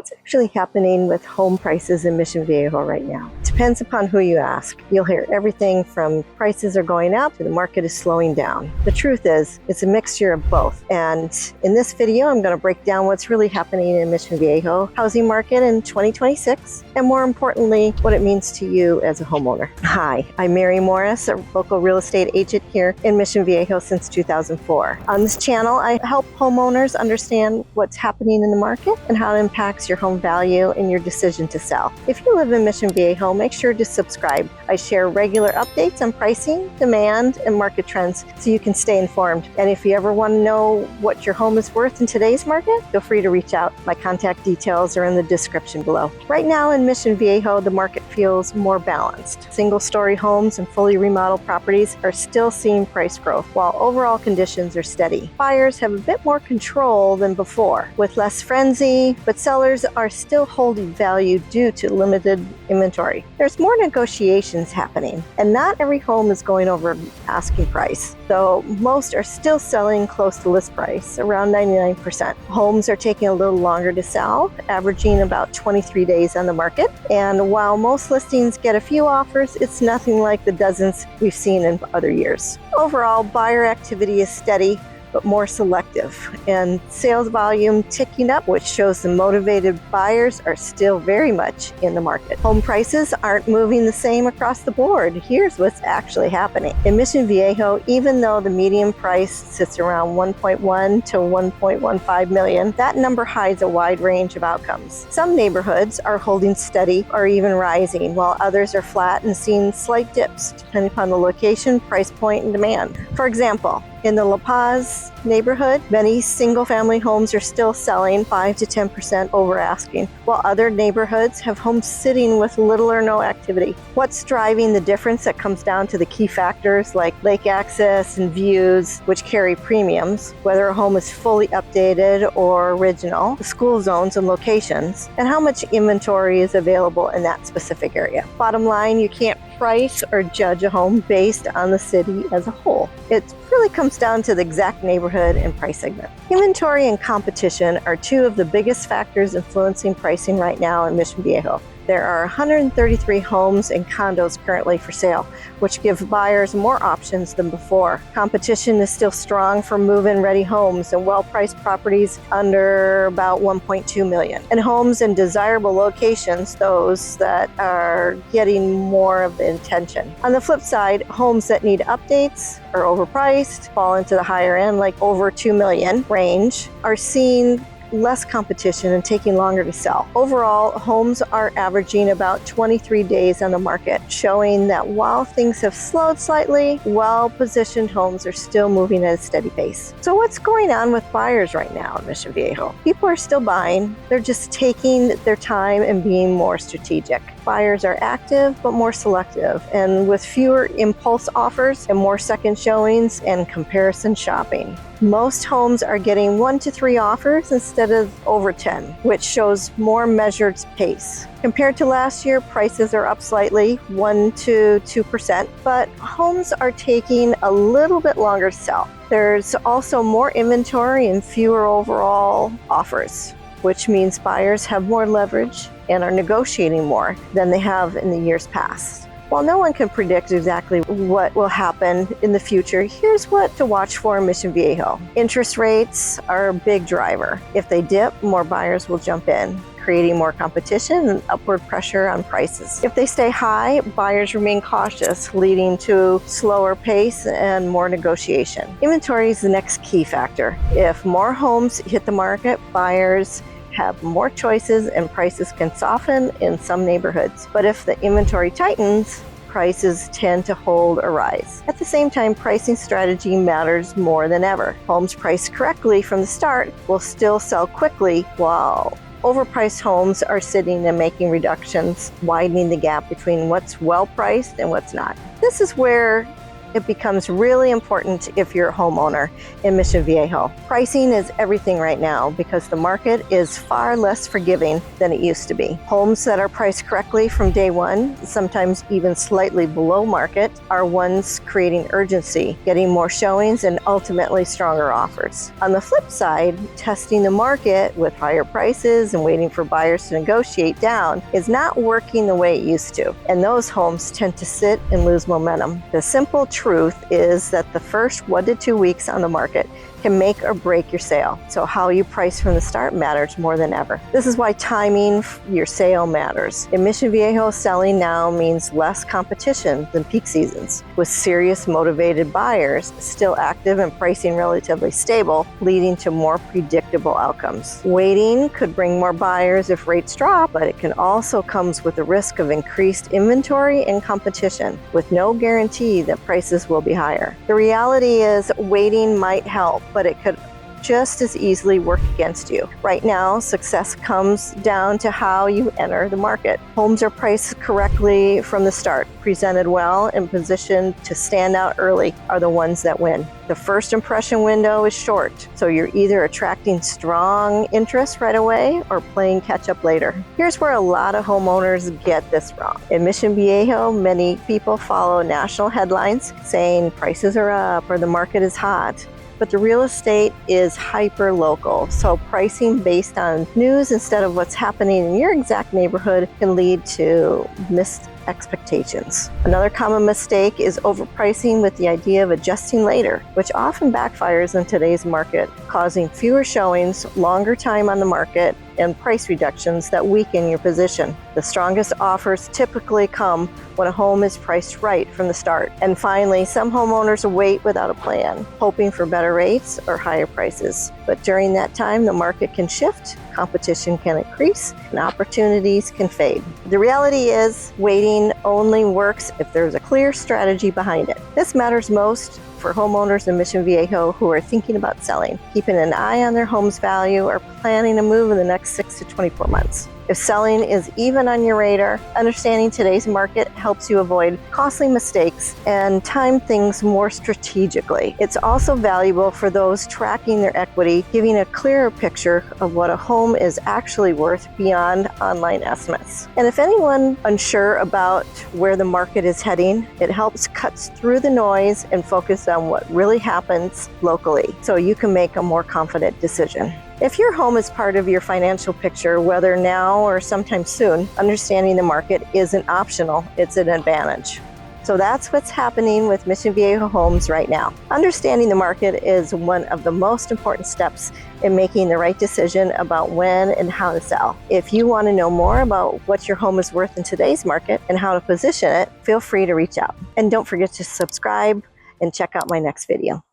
What's actually happening with home prices in Mission Viejo right now? Depends upon who you ask. You'll hear everything from prices are going up to the market is slowing down. The truth is, it's a mixture of both. And in this video, I'm going to break down what's really happening in Mission Viejo housing market in 2026, and more importantly, what it means to you as a homeowner. Hi, I'm Mary Morris, a local real estate agent here in Mission Viejo since 2004. On this channel, I help homeowners understand what's happening in the market and how it impacts your home value and your decision to sell. If you live in Mission Viejo, make sure to subscribe. I share regular updates on pricing, demand, and market trends so you can stay informed. And if you ever want to know what your home is worth in today's market, feel free to reach out. My contact details are in the description below. Right now in Mission Viejo, the market feels more balanced. Single-story homes and fully remodeled properties are still seeing price growth, while overall conditions are steady. Buyers have a bit more control than before, with less frenzy, but sellers are still holding value due to limited inventory. There's more negotiations happening, and not every home is going over asking price, though most are still selling close to list price, around 99%. Homes are taking a little longer to sell, averaging about 23 days on the market, and while most listings get a few offers, it's nothing like the dozens we've seen in other years. Overall, buyer activity is steady, but more selective, and sales volume ticking up, which shows the motivated buyers are still very much in the market. Home prices aren't moving the same across the board. Here's what's actually happening. In Mission Viejo, even though the median price sits around 1.1 to 1.15 million, that number hides a wide range of outcomes. Some neighborhoods are holding steady or even rising, while others are flat and seeing slight dips, depending upon the location, price point, and demand. For example, in the La Paz neighborhood, many single-family homes are still selling 5 to 10% over asking, while other neighborhoods have homes sitting with little or no activity. What's driving the difference? That comes down to the key factors like lake access and views, which carry premiums, whether a home is fully updated or original, the school zones and locations, and how much inventory is available in that specific area. Bottom line, you can't price or judge a home based on the city as a whole. It really comes down to the exact neighborhood and price segment. Inventory and competition are two of the biggest factors influencing pricing right now in Mission Viejo. There are 133 homes and condos currently for sale, which give buyers more options than before. Competition is still strong for move-in ready homes and well-priced properties under about 1.2 million. And homes in desirable locations, those that are getting more of the attention. On the flip side, homes that need updates are overpriced, fall into the higher end, like over 2 million range, are seeing less competition and taking longer to sell. Overall, homes are averaging about 23 days on the market, showing that while things have slowed slightly, well-positioned homes are still moving at a steady pace. So what's going on with buyers right now in Mission Viejo? People are still buying, they're just taking their time and being more strategic. Buyers are active but more selective, and with fewer impulse offers and more second showings and comparison shopping. Most homes are getting 1 to 3 offers instead of over 10, which shows more measured pace. Compared to last year, prices are up slightly, 1 to 2%, but homes are taking a little bit longer to sell. There's also more inventory and fewer overall offers, which means buyers have more leverage and are negotiating more than they have in the years past. While no one can predict exactly what will happen in the future, here's what to watch for in Mission Viejo. Interest rates are a big driver. If they dip, more buyers will jump in, creating more competition and upward pressure on prices. If they stay high, buyers remain cautious, leading to slower pace and more negotiation. Inventory is the next key factor. If more homes hit the market, buyers have more choices and prices can soften in some neighborhoods. But if the inventory tightens, prices tend to hold or rise. At the same time, pricing strategy matters more than ever. Homes priced correctly from the start will still sell quickly, while overpriced homes are sitting and making reductions, widening the gap between what's well priced and what's not. This is where it becomes really important if you're a homeowner in Mission Viejo. Pricing is everything right now because the market is far less forgiving than it used to be. Homes that are priced correctly from day one, sometimes even slightly below market, are ones creating urgency, getting more showings, and ultimately stronger offers. On the flip side, testing the market with higher prices and waiting for buyers to negotiate down is not working the way it used to, and those homes tend to sit and lose momentum. The simple truth is that the first 1 to 2 weeks on the market can make or break your sale. So how you price from the start matters more than ever. This is why timing your sale matters. In Mission Viejo, selling now means less competition than peak seasons, with serious motivated buyers still active and pricing relatively stable, leading to more predictable outcomes. Waiting could bring more buyers if rates drop, but it can also comes with the risk of increased inventory and competition, with no guarantee that prices will be higher. The reality is waiting might help, but it could just as easily work against you. Right now, success comes down to how you enter the market. Homes are priced correctly from the start, presented well, and positioned to stand out early are the ones that win. The first impression window is short, so you're either attracting strong interest right away or playing catch up later. Here's where a lot of homeowners get this wrong. In Mission Viejo, many people follow national headlines saying prices are up or the market is hot. But the real estate is hyper local, so pricing based on news instead of what's happening in your exact neighborhood can lead to missed expectations. Another common mistake is overpricing with the idea of adjusting later, which often backfires in today's market, causing fewer showings, longer time on the market, and price reductions that weaken your position. The strongest offers typically come when a home is priced right from the start. And finally, some homeowners wait without a plan, hoping for better rates or higher prices. But during that time, the market can shift, competition can increase, and opportunities can fade. The reality is, waiting only works if there's a clear strategy behind it. This matters most for homeowners in Mission Viejo who are thinking about selling, keeping an eye on their home's value, or planning to move in the next 6 to 24 months. If selling is even on your radar, understanding today's market helps you avoid costly mistakes and time things more strategically. It's also valuable for those tracking their equity, giving a clearer picture of what a home is actually worth beyond online estimates. And if anyone unsure about where the market is heading, it helps cut through the noise and focus on what really happens locally, so you can make a more confident decision. If your home is part of your financial picture, whether now or sometime soon, understanding the market isn't optional, it's an advantage. So that's what's happening with Mission Viejo homes right now. Understanding the market is one of the most important steps in making the right decision about when and how to sell. If you want to know more about what your home is worth in today's market and how to position it, feel free to reach out. And don't forget to subscribe and check out my next video.